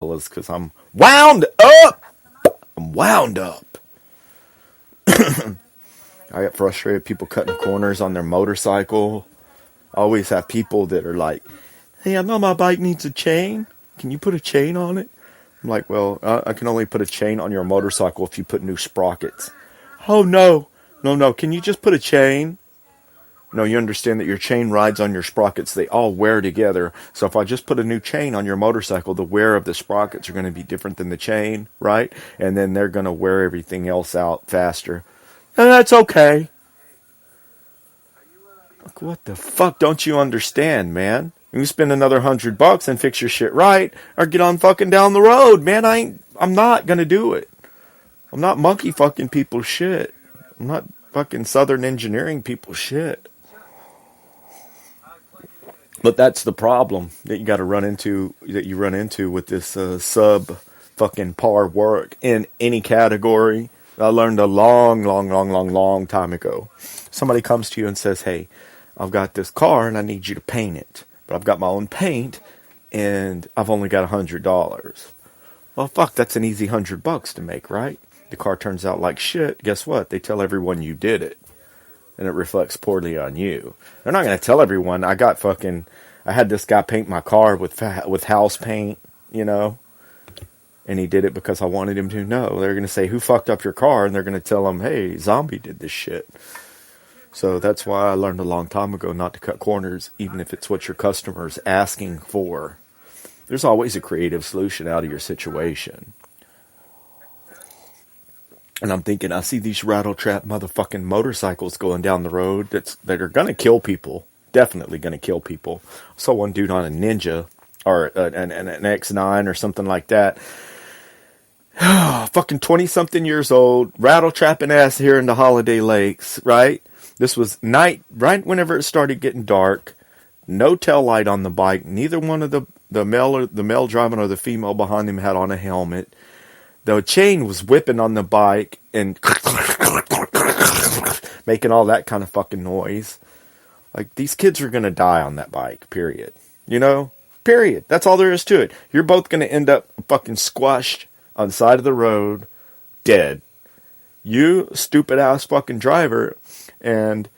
is because I'm wound up. I'm wound up. I get frustrated. People cutting corners on their motorcycle. I always have people that are like, hey, I know my bike needs a chain. Can you put a chain on it? I'm like, well, I can only put a chain on your motorcycle if you put new sprockets. Oh, no. No. Can you just put a chain? No, you understand that your chain rides on your sprockets. They all wear together. So if I just put a new chain on your motorcycle, the wear of the sprockets are going to be different than the chain, right? And then they're going to wear everything else out faster. And that's okay. Like, what the fuck don't you understand, man? You spend another $100 and fix your shit right, or get on fucking down the road, man. I'm not going to do it. I'm not monkey fucking people's shit. I'm not fucking Southern engineering people's shit. But that's the problem that you run into with this sub fucking par work in any category. I learned a long time ago. Somebody comes to you and says, hey, I've got this car and I need you to paint it. But I've got my own paint and I've only got $100. Well, fuck, that's an easy $100 to make, right? The car turns out like shit. Guess what? They tell everyone you did it. And it reflects poorly on you. They're not going to tell everyone. I had this guy paint my car with house paint, you know. And he did it because I wanted him to know. They're going to say, who fucked up your car? And they're going to tell him, hey, Zombie did this shit. So that's why I learned a long time ago not to cut corners, even if it's what your customer's asking for. There's always a creative solution out of your situation. And I'm thinking, I see these rattle trap motherfucking motorcycles going down the road that are going to kill people. Definitely going to kill people. I saw one dude on a Ninja or an X9 or something like that. Fucking 20-something years old, rattle trapping ass here in the Holiday Lakes, right? This was night, right whenever it started getting dark. No tail light on the bike. Neither one of the male driving or the female behind him had on a helmet. The chain was whipping on the bike and making all that kind of fucking noise. Like, these kids are going to die on that bike, period. You know? Period. That's all there is to it. You're both going to end up fucking squashed on the side of the road, dead. You, stupid-ass fucking driver, and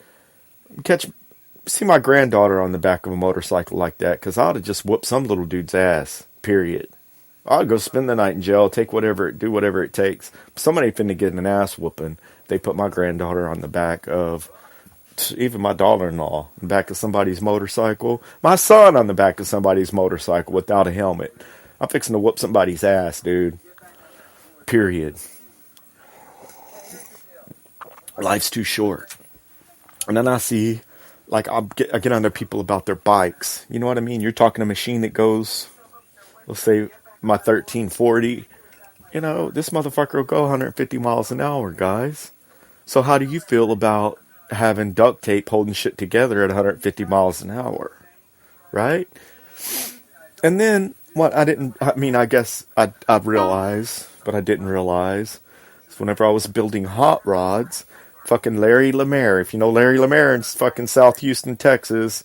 see my granddaughter on the back of a motorcycle like that, because I ought to just whoop some little dude's ass, period. I'll go spend the night in jail, do whatever it takes. Somebody finna get an ass whooping. They put my granddaughter on the back of, even my daughter-in-law, on the back of somebody's motorcycle. My son on the back of somebody's motorcycle without a helmet. I'm fixing to whoop somebody's ass, dude. Period. Life's too short. And then I see, like, I get under people about their bikes. You know what I mean? You're talking a machine that goes, let's say, my 1340, you know, this motherfucker will go 150 miles an hour, guys. So how do you feel about having duct tape holding shit together at 150 miles an hour? Right? And then, I guess I realize, but I didn't realize, is whenever I was building hot rods, fucking Larry Lemaire, if you know Larry Lemaire in fucking South Houston, Texas,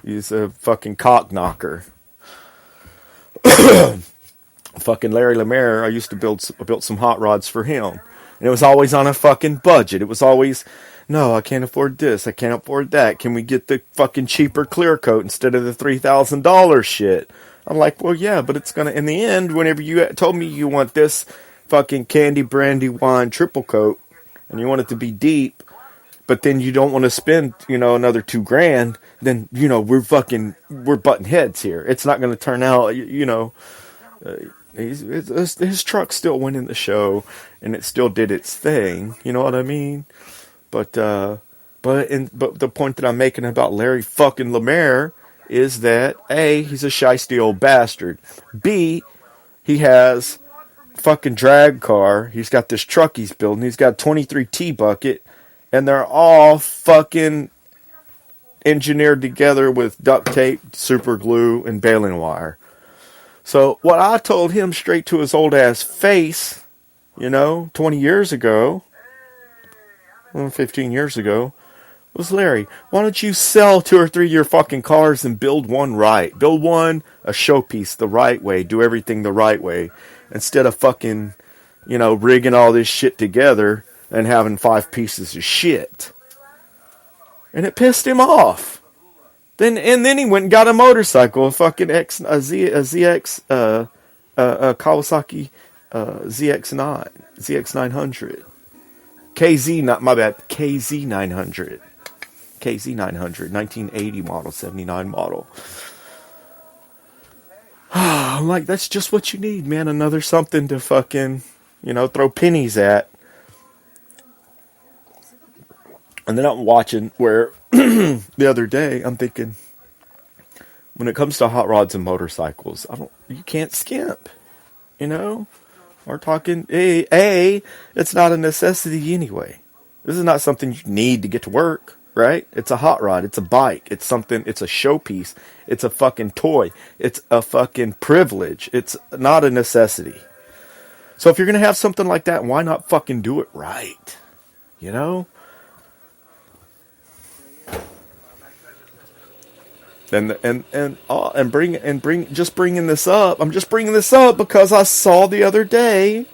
he's a fucking cock knocker. Fucking Larry Lemaire, I used to build some hot rods for him. And it was always on a fucking budget. It was always, no, I can't afford this. I can't afford that. Can we get the fucking cheaper clear coat instead of the $3,000 shit? I'm like, well, yeah, but it's going to, in the end, whenever you told me you want this fucking candy, brandy, wine triple coat, and you want it to be deep, but then you don't want to spend, another $2,000, then, we're butting heads here. It's not going to turn out, his truck still went in the show, and it still did its thing. You know what I mean? But the point that I'm making about Larry fucking Lemaire is that A, he's a shiesty old bastard. B, he has fucking drag car. He's got this truck he's building. He's got a 23 T-bucket, and they're all fucking engineered together with duct tape, super glue, and baling wire. So what I told him straight to his old ass face, 20 years ago, 15 years ago, It was Larry. Why don't you sell 2 or 3 of your fucking cars and build one right? Build one, a showpiece, the right way. Do everything the right way. Instead of fucking, rigging all this shit together and having 5 pieces of shit. And it pissed him off. Then he went and got a motorcycle, a fucking Kawasaki ZX900. KZ900. KZ900, 1980 model, 79 model. I'm like, that's just what you need, man. Another something to fucking, throw pennies at. And then I'm watching where the other day I'm thinking, when it comes to hot rods and motorcycles, you can't skimp, We're talking, it's not a necessity anyway. This is not something you need to get to work, right? It's a hot rod. It's a bike. It's something, it's a showpiece. It's a fucking toy. It's a fucking privilege. It's not a necessity. So if you're going to have something like that, why not fucking do it right? And bringing this up. I'm just bringing this up because I saw the other day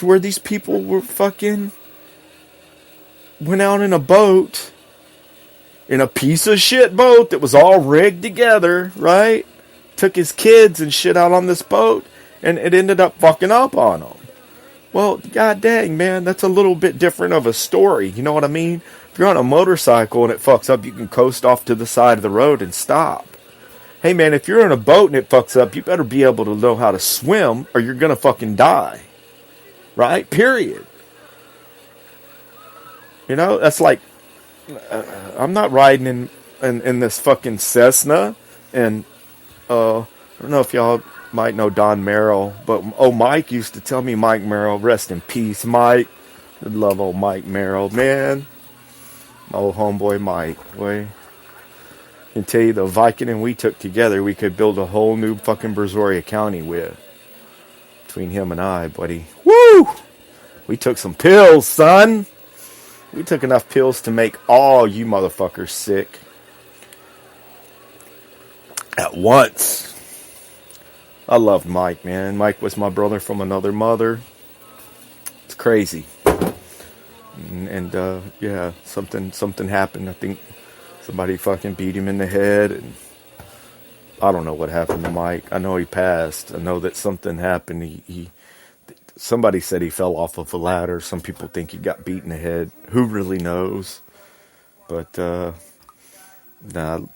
where these people were fucking went out in a boat, in a piece of shit boat that was all rigged together, right? Took his kids and shit out on this boat, and it ended up fucking up on them. Well, god dang, man, that's a little bit different of a story. You know what I mean? If you're on a motorcycle and it fucks up, you can coast off to the side of the road and stop. Hey, man, if you're in a boat and it fucks up, you better be able to know how to swim or you're going to fucking die. Right? Period. That's like, I'm not riding in this fucking Cessna. And I don't know if y'all might know Don Merrill, but Mike used to tell me, Mike Merrill, rest in peace, Mike. I love old Mike Merrill, man. My old homeboy Mike, boy. I can tell you the Vicodin we took together, we could build a whole new fucking Brazoria County with. Between him and I, buddy. Woo! We took some pills, son. We took enough pills to make all you motherfuckers sick. At once. I loved Mike, man. Mike was my brother from another mother. It's crazy. And yeah, something happened. I think somebody fucking beat him in the head. And I don't know what happened to Mike. I know he passed. I know that something happened. Somebody said he fell off of a ladder. Some people think he got beat in the head. Who really knows? But, I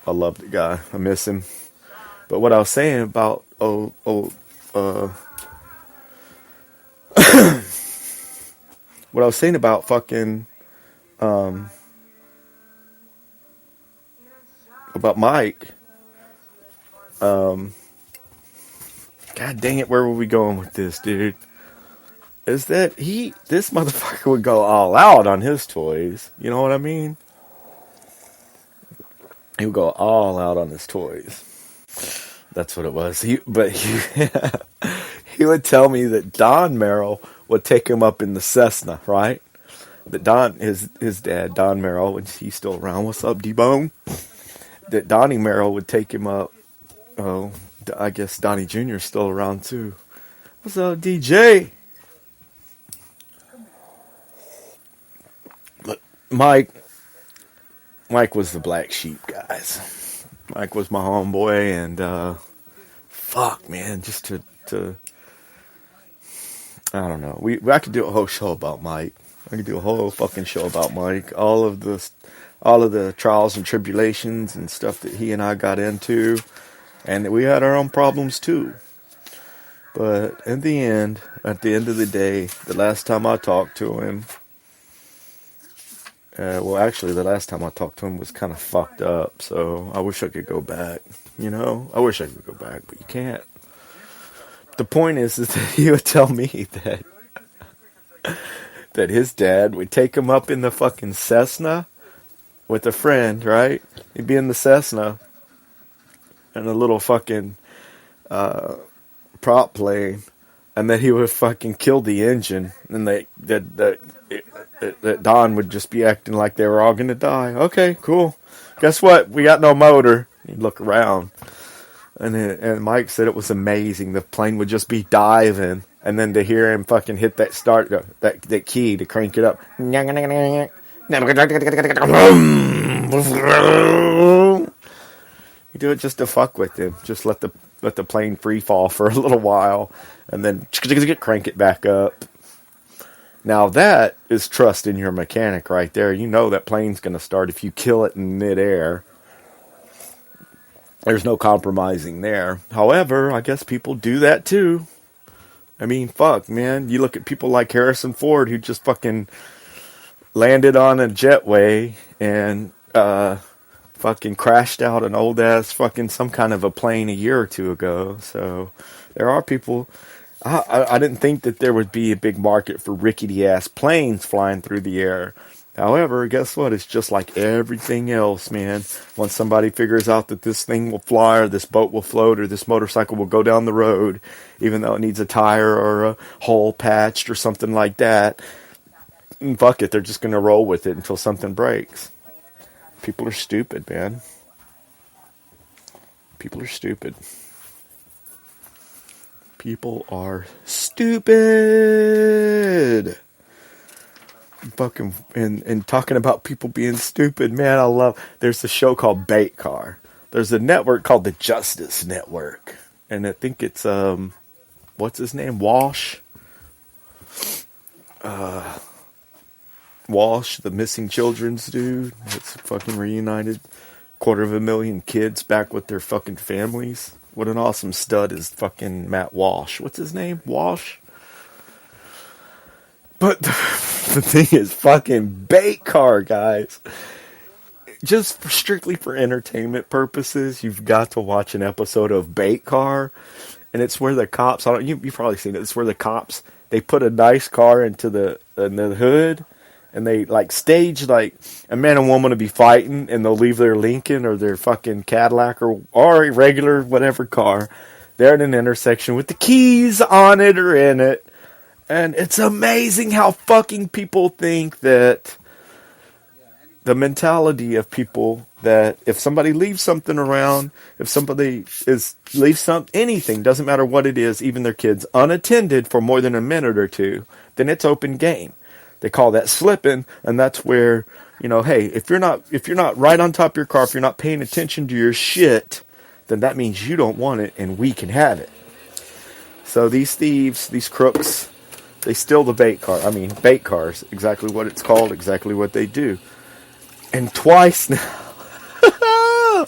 love the guy. I miss him. But what I was saying about, what I was saying about fucking, about Mike, God dang it, where were we going with this, dude? Is that this motherfucker would go all out on his toys. You know what I mean? He would go all out on his toys. That's what it was. He would tell me that Don Merrill would take him up in the Cessna, right? That his dad, Don Merrill, when he's still around. What's up, D-Bone? That Donnie Merrill would take him up. Oh, I guess Donnie Jr. is still around too. What's up, DJ? But Mike was the black sheep, guys. Mike was my homeboy, and fuck, man, just to I don't know. I could do a whole show about Mike. I could do a whole fucking show about Mike. All of the trials and tribulations and stuff that he and I got into, and we had our own problems too. But at the end of the day, the last time I talked to him, the last time I talked to him was kind of fucked up. So I wish I could go back. I wish I could go back, but you can't. The point is that he would tell me that his dad would take him up in the fucking Cessna with a friend, right? He'd be in the Cessna and a little fucking prop plane, and then he would fucking kill the engine, and that Don would just be acting like they were all going to die. Okay, cool. Guess what? We got no motor. He'd look around. And Mike said it was amazing. The plane would just be diving. And then to hear him fucking hit that start, that key to crank it up. You do it just to fuck with him. Just let the plane free fall for a little while. And then crank it back up. Now that is trust in your mechanic right there. You know that plane's going to start if you kill it in midair. There's no compromising there. However, I guess people do that too. I mean, fuck, man. You look at people like Harrison Ford who just fucking landed on a jetway and fucking crashed out an old ass fucking some kind of a plane a year or two ago. So there are people. I didn't think that there would be a big market for rickety-ass planes flying through the air. However, guess what? It's just like everything else, man. Once somebody figures out that this thing will fly or this boat will float or this motorcycle will go down the road, even though it needs a tire or a hole patched or something like that, fuck it, they're just going to roll with it until something breaks. People are stupid, man. People are stupid. People are stupid. Fucking and talking about people being stupid, man. There's a show called Bait Car. There's a network called the Justice Network, and I think it's what's his name? Walsh, the missing children's dude. It's fucking reunited 250,000 kids back with their fucking families. What an awesome stud is fucking Matt Walsh. What's his name? Walsh? But the thing is fucking Bait Car, guys. Just strictly for entertainment purposes, you've got to watch an episode of Bait Car. And it's where the cops, you've probably seen it. It's where the cops, they put a nice car into the hood. And they like stage like a man and woman to be fighting, and they'll leave their Lincoln or their fucking Cadillac or a regular whatever car there at an intersection with the keys on it or in it. And it's amazing how fucking people think that the mentality of people that if somebody leaves something around, if somebody leaves anything, doesn't matter what it is, even their kids unattended for more than a minute or two, then it's open game. They call that slipping, and that's where, hey, if you're not right on top of your car, if you're not paying attention to your shit, then that means you don't want it, and we can have it. So these thieves, these crooks, they steal the bait cars, exactly what it's called, exactly what they do. And twice now,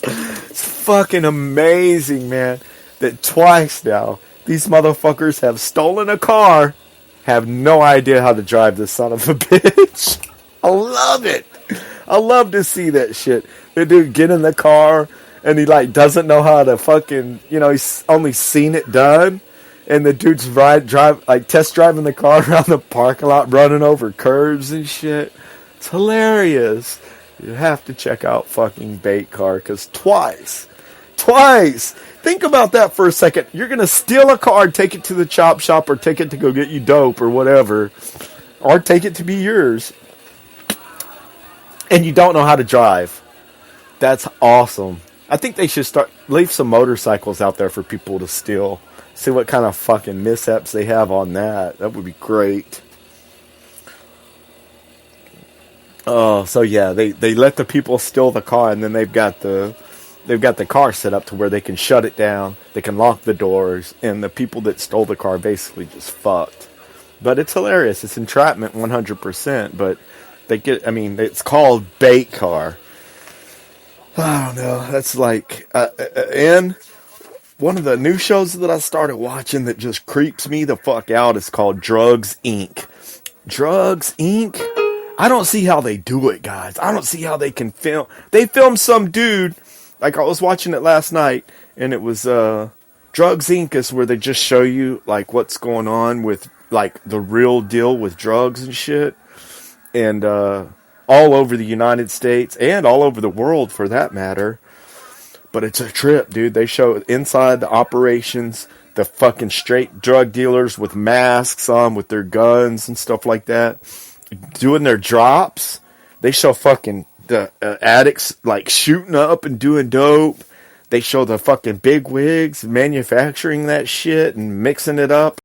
it's fucking amazing, man, that twice now, these motherfuckers have stolen a car, have no idea how to drive this son of a bitch. I love it. I love to see that shit. The dude get in the car and he like doesn't know how to fucking, he's only seen it done. And the dude's test driving the car around the parking lot, running over curves and shit. It's hilarious. You have to check out fucking Bait Car, because twice, think about that for a second. You're going to steal a car, take it to the chop shop, or take it to go get you dope or whatever, or take it to be yours, and you don't know how to drive. That's awesome. I think they should leave some motorcycles out there for people to steal. See what kind of fucking mishaps they have on that. That would be great. Oh, so yeah, they let the people steal the car, and then they've got the car set up to where they can shut it down, they can lock the doors, and the people that stole the car basically just fucked. But it's hilarious. It's entrapment 100%, but it's called Bait Car. I don't know. That's like, and one of the new shows that I started watching that just creeps me the fuck out is called Drugs, Inc. Drugs, Inc.? I don't see how they do it, guys. I don't see how they can film. They filmed some dude, like I was watching it last night, and it was Drugs, Inc. is where they just show you like what's going on with like the real deal with drugs and shit. And all over the United States and all over the world for that matter. But it's a trip, dude. They show inside the operations, the fucking straight drug dealers with masks on with their guns and stuff like that. doing their drops. They show fucking the addicts like shooting up and doing dope. They show the fucking big wigs manufacturing that shit and mixing it up.